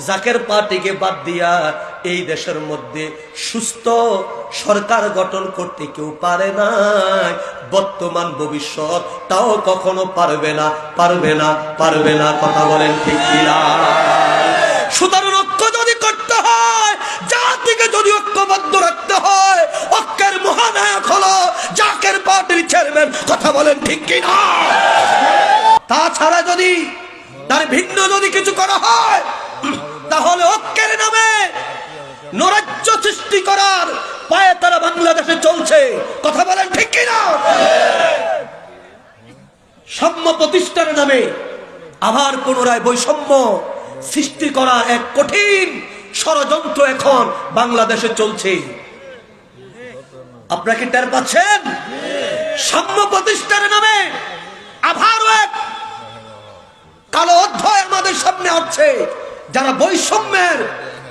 জাকের পার্টিকে বাদ দিয়া এই দেশের মধ্যে সুস্থ সরকার গঠন করতে কেউ পারে না, বর্তমান ভবিষ্যৎ তাও কখনো পারবে না, পারবে না, পারবে না। কথা বলেন ঠিক কিনা? সুতরাং ঐক্য যদি করতে হয়, জাতিকে যদি ঐক্যবদ্ধ রাখতে হয়, ঐক্যের মহানায়ক হলো জাকের পার্টির চেয়ারম্যান। কথা বলেন ঠিক কিনা? তাছাড়া যদি তার ভিন্ন যদি কিছু করা হয়, তাহলে ঐক্যের নামে নৈরাজ্য সৃষ্টি করার পায়ে তারা বাংলাদেশে চলছে। কথা বলেন ঠিক কিনা? সাম্য প্রতিষ্ঠার নামে আবার পুনরায় বৈষম্য সৃষ্টি করা এক কঠিন ষড়যন্ত্র এখন বাংলাদেশে চলছে। আপনারা কি টের পাচ্ছেন? সাম্য প্রতিষ্ঠার নামে আবারও এক কালো অধ্যায় আমাদের সামনে আসছে। যারা বৈষম্যের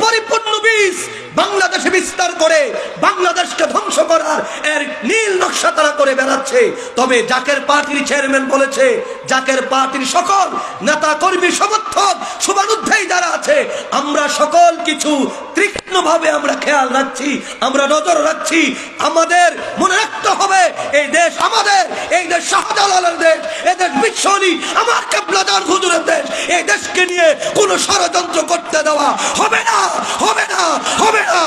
পরিপূর্ণ বীজ বাংলাদেশে বিস্তার করে বাংলাদেশকে ধ্বংস করার এর নীল নকশা তারা করে বেড়াচ্ছে। তবে জাকের পার্টির চেয়ারম্যান বলেছে, জাকের পার্টির সকল নেতা কর্মী সমর্থক শুভানুধ্যায়ী যারা আছে, আমরা সকল কিছু তীক্ষ্ণভাবে আমরা খেয়াল রাখছি, আমরা নজর রাখছি। আমাদের মনে রাখতে হবে এই দেশ আমাদের, এই দেশ শাহজালালের দেশ, এই দেশ বিশ্বনী আমার কেবলাদার হুজুরের দেশ। এই দেশকে নিয়ে কোনো ষড়যন্ত্র করতে দেওয়া হবে না, হবে না, হবে না।